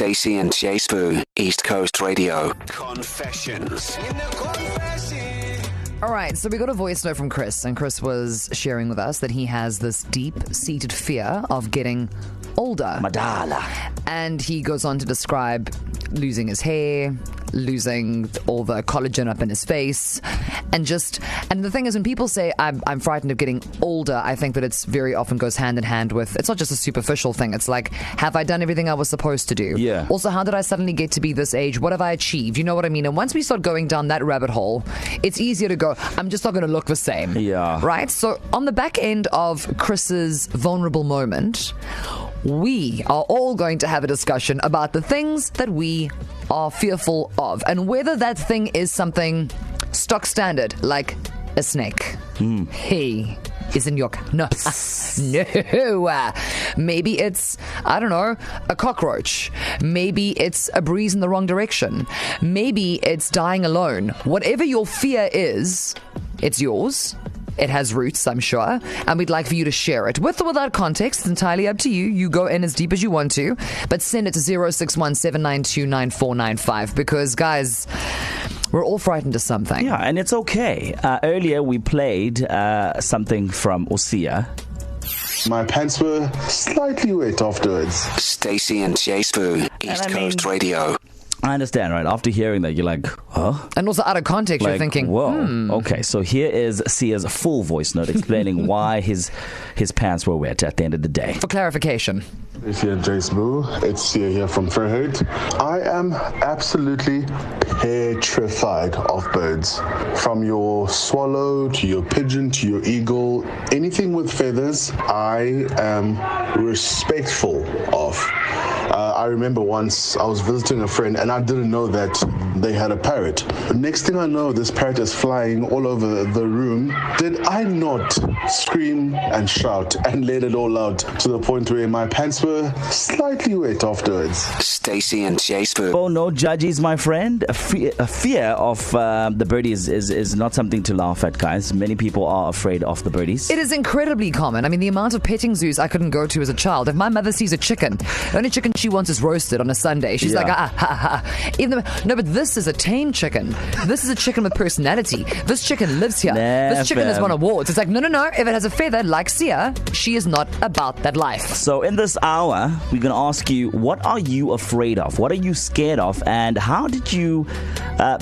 Stacey and J Sbu, East Coast Radio. Confessions. All right, so we got a voice note from Chris, and Chris was sharing with us that he has this deep-seated fear of getting older. Madala. And he goes on to describe losing his hair, losing all the collagen up in his face, and the thing is, when people say I'm frightened of getting older, I think that it's very often goes hand in hand with, it's not just a superficial thing. It's like, have I done everything I was supposed to do? Yeah. Also, how did I suddenly get to be this age? What have I achieved? You know what I mean? And once we start going down that rabbit hole, it's easier to go, I'm just not going to look the same. Yeah. Right? So on the back end of Chris's vulnerable moment, we are all going to have a discussion about the things that we are fearful of, and whether that thing is something stock standard, like a snake. Hey, isn't your... No. No. Maybe it's, I don't know, a cockroach. Maybe it's a breeze in the wrong direction. Maybe it's dying alone. Whatever your fear is, it's yours. It has roots, I'm sure, and we'd like for you to share it. With or without context, it's entirely up to you. You go in as deep as you want to, but send it to 061-792-9495, because, guys, we're all frightened of something. Yeah, and it's okay. Earlier we played something from Osia. My pants were slightly wet afterwards. Stacey and J Sbu, East Coast Radio. I understand, right? After hearing that, you're like, huh? And also out of context, you're thinking, whoa. Okay, so here is Sia's full voice note explaining why his pants were wet at the end of the day. For clarification. Stacey and J Sbu, it's Sia here from Fairhead. I am absolutely petrified of birds. From your swallow to your pigeon to your eagle, anything with feathers, I am respectful of. I remember once I was visiting a friend and I didn't know that they had a parrot. The next thing I know, this parrot is flying all over the room. Did I not scream and shout and let it all out to the point where my pants were slightly wet afterwards? Stacey and J Sbu. Oh, no judges, my friend. A fear of the birdies is not something to laugh at, guys. Many people are afraid of the birdies. It is incredibly common. I mean, the amount of petting zoos I couldn't go to as a child. If my mother sees a chicken, the only chicken she wants is roasted on a Sunday. She's like, Even though, no, but this is a tame chicken. This is a chicken with personality. This chicken lives here. This chicken has won awards. It's like, no. If it has a feather like Sia, she is not about that life. So in this hour, we're going to ask you, what are you afraid of? What are you scared of? And how did you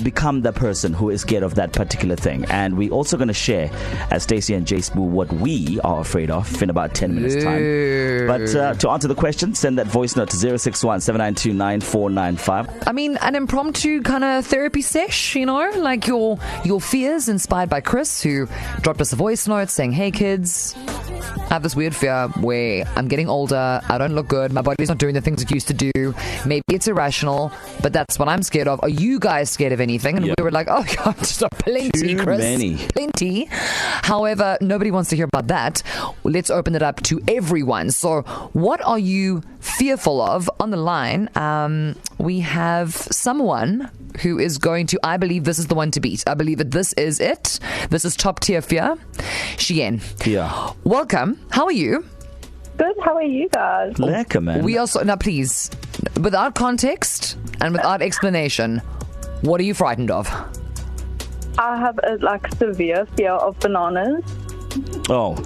become the person who is scared of that particular thing? And we're also going to share, as Stacey and J Sbu, what we are afraid of in about 10 minutes' time. But to answer the question, send that voice note to 061-792-9495. I mean, an impromptu kind of therapy sesh, you know, like your fears, inspired by Chris, who dropped us a voice note saying, hey kids, I have this weird fear where I'm getting older, I don't look good, my body's not doing the things it used to do, maybe it's irrational, but that's what I'm scared of. Are you guys scared of anything? And we were like, oh God, stop, plenty, Too Chris. many. Plenty. However, nobody wants to hear about that. Let's open it up to everyone. So what are you fearful of? On the line, we have someone who is going to, I believe this is the one to beat. I believe that this is it. This is top tier fear. Shien. Yeah. Welcome. How are you? Good. How are you guys? Lekker, man. We also, now please, without context and without explanation, what are you frightened of? I have a severe fear of bananas. Oh.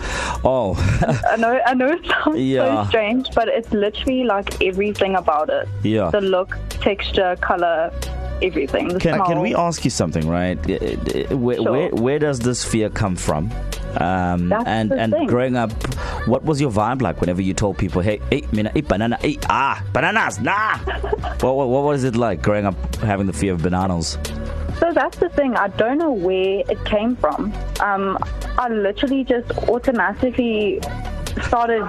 I know it sounds so strange, but it's literally like everything about it. Yeah. The look, texture, color, everything. Can we ask you something, right? Where does this fear come from? And growing up, what was your vibe like whenever you told people, hey, mina, eat banana, bananas, nah. what was it like growing up having the fear of bananas? So that's the thing. I don't know where it came from. I literally just automatically started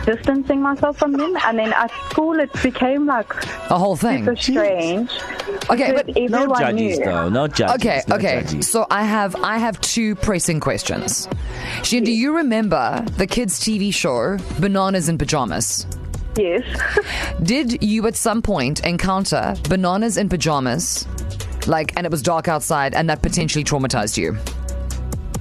distancing myself from them, and then at school it became like a whole thing. Super strange. Okay, but no judges though. No judges. Okay. So I have two pressing questions. Shien, do you remember the kids' TV show Bananas in Pajamas? Yes. Did you at some point encounter bananas in pajamas, and it was dark outside, and that potentially traumatized you?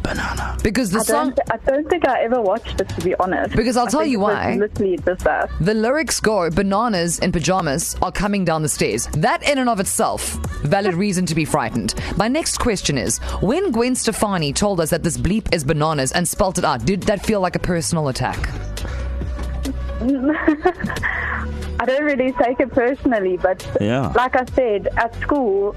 banana. Because the song... I don't think I ever watched it, to be honest. Because I'll tell you why. Literally just that. The lyrics go, bananas in pajamas are coming down the stairs. That in and of itself, valid reason to be frightened. My next question is, when Gwen Stefani told us that this bleep is bananas and spelt it out, did that feel like a personal attack? I don't really take it personally, but like I said, at school,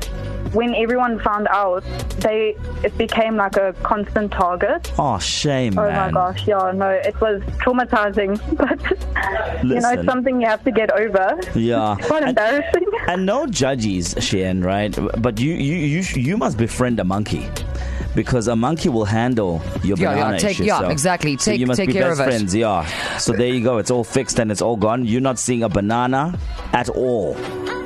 when everyone found out, it became like a constant target. Oh, shame, man. man. Oh my gosh, yeah, no, it was traumatizing, but it's something you have to get over. Yeah. It's quite embarrassing. And no judges, Shane, right? But you must befriend a monkey. Because a monkey will handle your banana issue. Exactly. So you must take be care best of it. friends, So there you go. It's all fixed and it's all gone. You're not seeing a banana at all.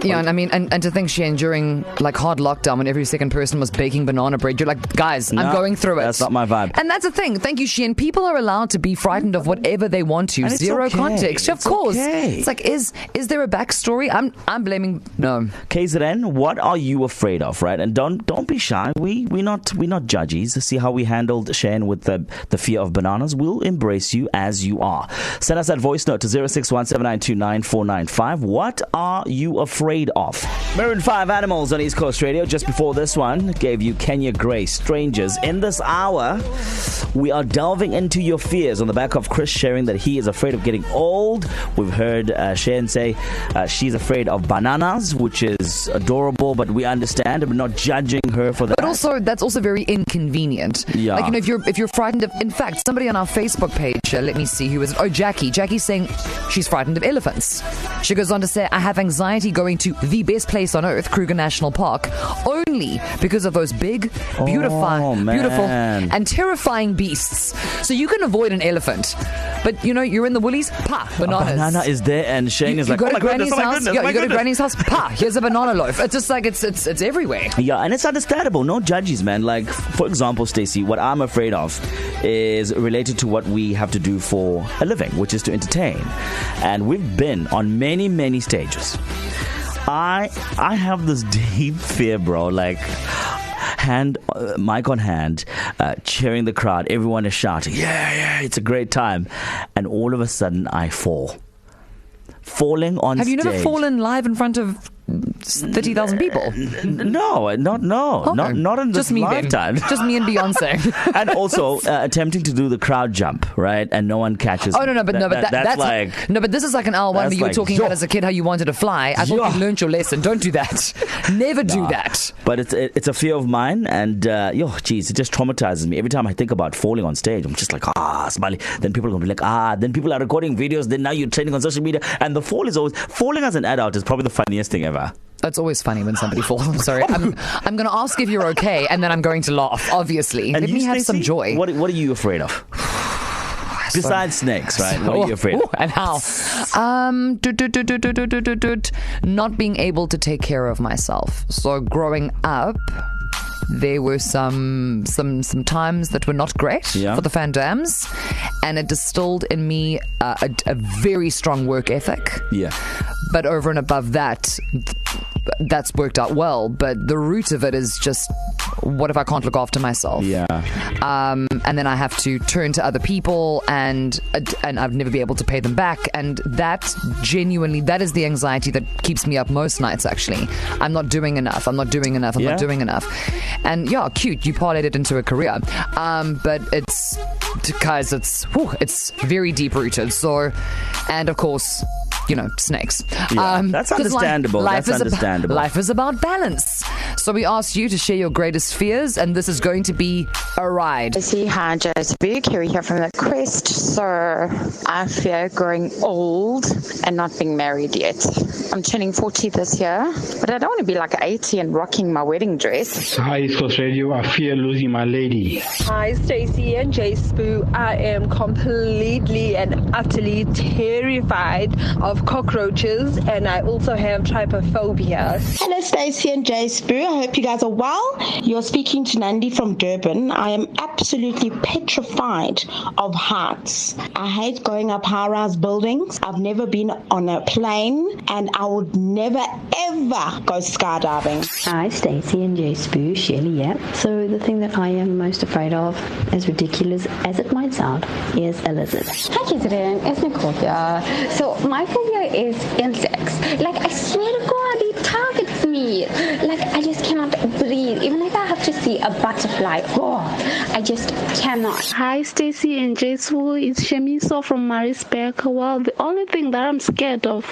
Yeah, and I mean, and to think, Shane, during like hard lockdown, when every second person was baking banana bread, you're like, guys, I'm going through it. That's not my vibe. And that's the thing. Thank you, Shane. People are allowed to be frightened of whatever they want to. And Zero okay. context. Of course. Okay. It's like, is there a backstory? I'm blaming no. KZN, what are you afraid of, right? And don't be shy. We're not judges. See how we handled Shane with the fear of bananas. We'll embrace you as you are. Send us that voice note to 0617929495. What are you afraid of? Maroon 5 Animals on East Coast Radio. Just before this one, gave you Kenya Gray, Strangers. In this hour, we are delving into your fears on the back of Chris sharing that he is afraid of getting old. We've heard Sharon say she's afraid of bananas, which is adorable, but we understand. We're not judging her for that. But also, that's also very inconvenient. Yeah. Like, if you're frightened of... In fact, somebody on our Facebook page, let me see who is it. Oh, Jackie. Jackie's saying she's frightened of elephants. She goes on to say, I have anxiety going to the best place on earth, Kruger National Park, only because of those big, beautiful, and terrifying beasts. So you can avoid an elephant, but you're in the Woolies, bananas. A banana is there, and Shane is like, oh my goodness, oh my goodness. You go to Granny's house, here's a banana loaf. It's just like it's everywhere. Yeah, and it's understandable. No judges, man. Like, for example, Stacey, what I'm afraid of is related to what we have to do for a living, which is to entertain. And we've been on many, many stages. I have this deep fear, bro. Like, mic on hand, cheering the crowd. Everyone is shouting, yeah, it's a great time. And all of a sudden, I fall. Falling on stage. Have you never fallen live in front of 30,000 people? No, not in this lifetime. Just me and Beyonce. And also attempting to do the crowd jump, right? And no one catches. Oh no, but that's like no, but this is like an L1 where you were talking about as a kid how you wanted to fly. I thought you learned your lesson. Don't do that. Never do that. But it's a fear of mine, and it just traumatizes me every time I think about falling on stage. I'm just like smiley. Then people are gonna be like Then people are recording videos. Then now you're trending on social media, and the fall is always falling as an adult is probably the funniest thing ever. It's always funny when somebody falls. I'm sorry. I'm going to ask if you're okay, and then I'm going to laugh, obviously. And let me have some joy. What are you afraid of? Besides snakes, right? What are you afraid of? And how? Not being able to take care of myself. So growing up, there were some times that were not great for the Van Dams, and it distilled in me a very strong work ethic. Yeah. But over and above that, that's worked out well. But the root of it is just, what if I can't look after myself? Yeah. And then I have to turn to other people, and I've never be able to pay them back. And that is the anxiety that keeps me up most nights, actually. I'm not doing enough. I'm not doing enough. And cute. You parlayed it into a career. But it's very deep rooted. So, and of course, snakes. Yeah, that's understandable. Life is about balance. So we asked you to share your greatest fears, and this is going to be a ride. Stacey and J Sbu, Kerry here from the Crest. So I fear growing old and not being married yet. I'm turning 40 this year, but I don't want to be like 80 and rocking my wedding dress. Hi, East Coast Radio. I fear losing my lady. Hi, Stacey and J Sbu. I am completely and utterly terrified of of cockroaches, and I also have trypophobia. Hello, Stacey and J Sbu. I hope you guys are well. You're speaking to Nandi from Durban. I am absolutely petrified of heights. I hate going up high-rise buildings. I've never been on a plane, and I would never ever go skydiving. Hi, Stacey and J Sbu, Shirley, yeah. So the thing that I am most afraid of, as ridiculous as it might sound, is a lizard. Hi, Catherine. It's Nicole here. So my phobia is insects. Like, I swear to God, it targets me. Like, I just cannot breathe. Even if I have to see a butterfly, I just cannot. Hi, Stacey and J Sbu. It's Shemiso from Maritzburg. Well, the only thing that I'm scared of,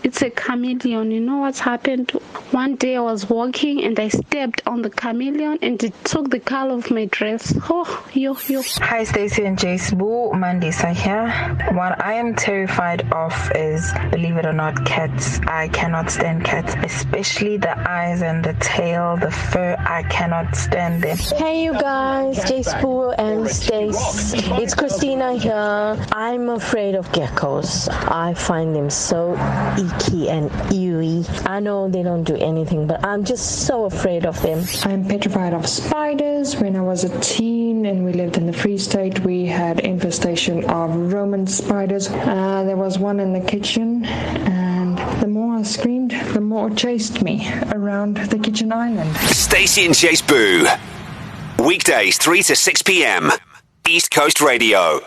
it's a chameleon. You know what's happened? One day I was walking and I stepped on the chameleon and it took the color of my dress. Hi, Stacey and J Sbu. Mandisa here. What I am terrified of is, believe it or not, cats. I cannot stand cats, especially the eyes and the tail, the fur. I cannot stand them. Hey, you guys, J Sbu and Stace. It's Christina here. I'm afraid of geckos. I find them so icky and eerie. I know they don't do anything, but I'm just so afraid of them. I'm petrified of spiders. When I was a teen and we lived in the Free State, we had infestation of Roman spiders. There was one in the kitchen, and the more I screamed, the more it chased me around the kitchen island. Stacey and J Sbu. Weekdays 3 to 6 p.m. East Coast Radio.